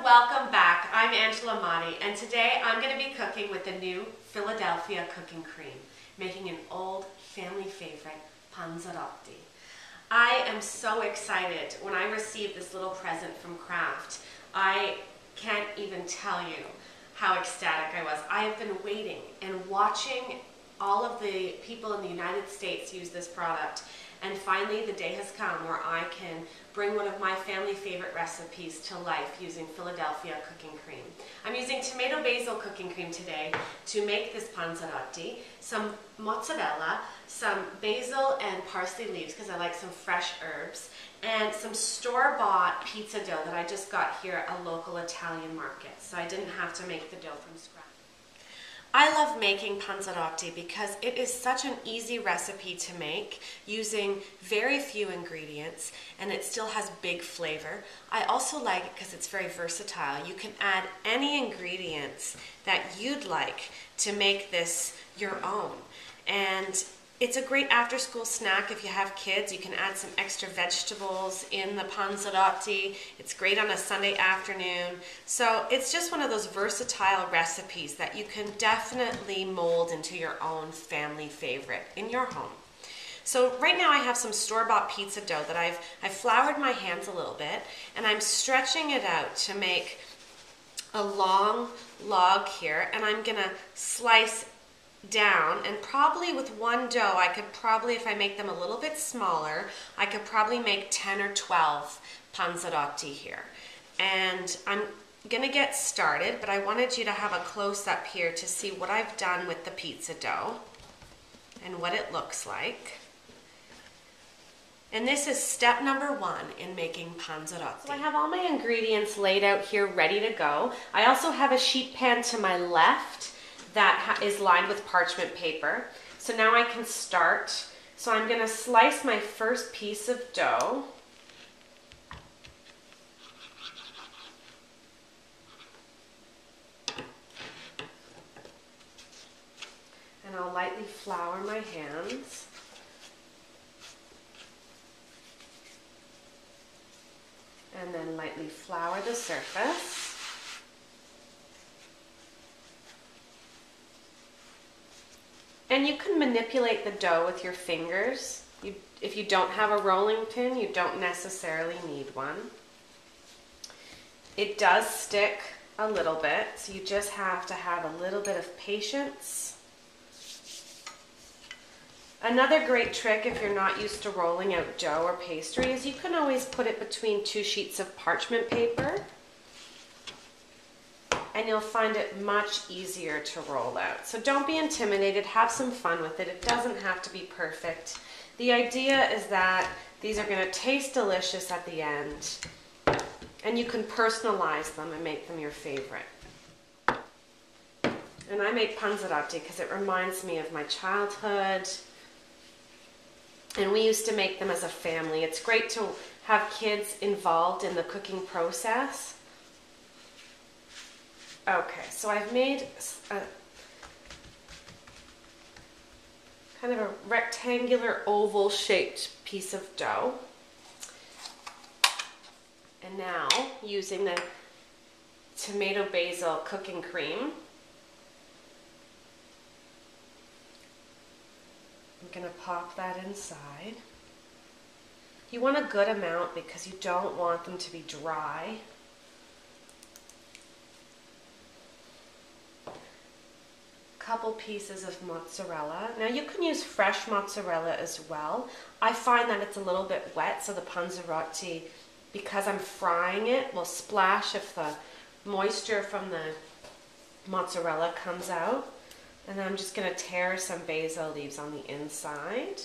welcome back. I'm Amati, and today I'm going to be cooking with the new Philadelphia cooking cream, making an old family favorite, Panzerotti. I am so excited when I received this little present from Kraft. I can't even tell you how ecstatic I was. I have been waiting and watching all of the people in the United States use this product, and finally the day has come where I can bring one of my family favorite recipes to life using Philadelphia cooking cream. I'm using tomato basil cooking cream today to make this panzerotti, some mozzarella, some basil and parsley leaves because I like some fresh herbs, and some store-bought pizza dough that I just got here at a local Italian market, so I didn't have to make the dough from scratch. I love making panzerotti because it is such an easy recipe to make using very few ingredients, and it still has big flavor. I also like it because it's very versatile. You can add any ingredients that you'd like to make this your own. And it's a great after-school snack if you have kids. You can add some extra vegetables in the panzerotti. It's great on a Sunday afternoon. So it's just one of those versatile recipes that you can definitely mold into your own family favorite in your home. So right now I have some store-bought pizza dough that I've floured my hands a little bit, and I'm stretching it out to make a long log here, and I'm gonna slice down, and probably with one dough I could probably, if I make them a little bit smaller, I could probably make 10 or 12 panzerotti here. And I'm gonna get started, but I wanted you to have a close-up here to see what I've done with the pizza dough and what it looks like. And this is step number 1 in making panzerotti. So I have all my ingredients laid out here ready to go. I also have a sheet pan to my left that is lined with parchment paper. So now I can start. So I'm going to slice my first piece of dough. And I'll lightly flour my hands. And then lightly flour the surface. And you can manipulate the dough with your fingers. If you don't have a rolling pin, you don't necessarily need one. It does stick a little bit, so you just have to have a little bit of patience. Another great trick if you're not used to rolling out dough or pastry is you can always put it between 2 sheets of parchment paper, and you'll find it much easier to roll out. So don't be intimidated, have some fun with it. It doesn't have to be perfect. The idea is that these are going to taste delicious at the end, and you can personalize them and make them your favorite. And I make panzerotti because it reminds me of my childhood, and we used to make them as a family. It's great to have kids involved in the cooking process. Okay, so I've made a kind of a rectangular oval shaped piece of dough. And now, using the tomato basil cooking cream, I'm going to pop that inside. You want a good amount because you don't want them to be dry. Couple pieces of mozzarella. Now you can use fresh mozzarella as well. I find that it's a little bit wet, so the panzerotti, because I'm frying it, will splash if the moisture from the mozzarella comes out. And then I'm just going to tear some basil leaves on the inside.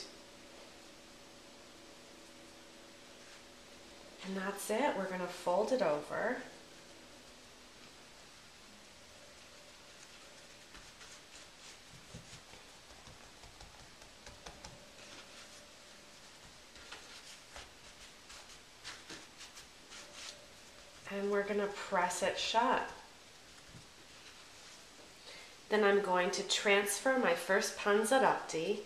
And that's it. We're going to fold it over. And we're going to press it shut. Then I'm going to transfer my first panzerotti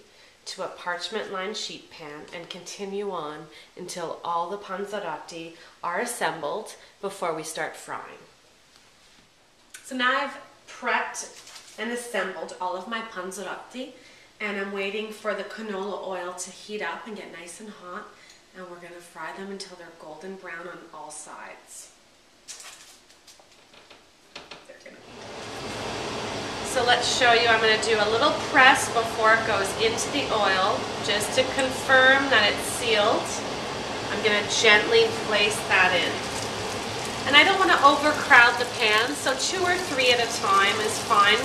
to a parchment-lined sheet pan and continue on until all the panzerotti are assembled before we start frying. So now I've prepped and assembled all of my panzerotti, and I'm waiting for the canola oil to heat up and get nice and hot, and we're going to fry them until they're golden brown on all sides. So let's show you, I'm going to do a little press before it goes into the oil, just to confirm that it's sealed. I'm going to gently place that in. And I don't want to overcrowd the pan, so 2 or 3 at a time is fine.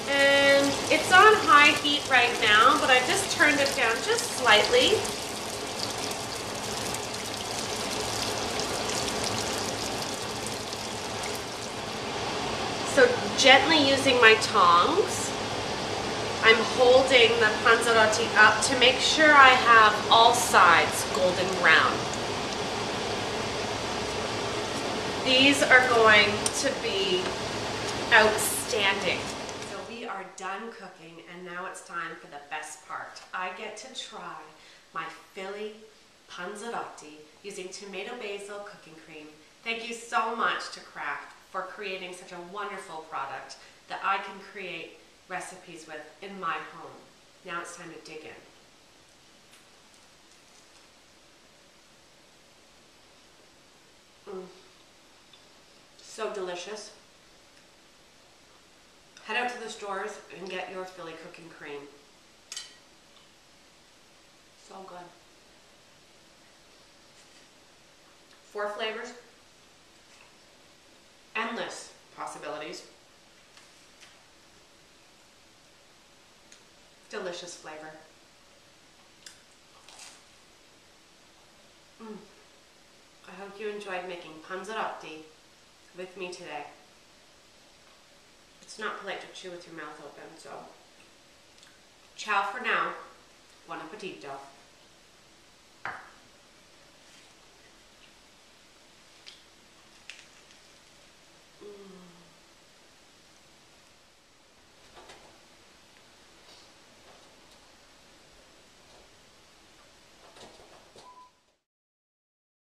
And it's on high heat right now, but I just turned it down just slightly. So gently using my tongs, I'm holding the panzerotti up to make sure I have all sides golden brown. These are going to be outstanding. So we are done cooking, and now it's time for the best part. I get to try my Philly panzerotti using tomato basil cooking cream. Thank you so much to Kraft for creating such a wonderful product that I can create recipes with in my home. Now it's time to dig in. So delicious. Head out to the stores and get your Philly cooking cream. So good. 4 flavors. Endless possibilities. Delicious flavor. I hope you enjoyed making panzerotti with me today. It's not polite to chew with your mouth open, so ciao for now. Buon appetito.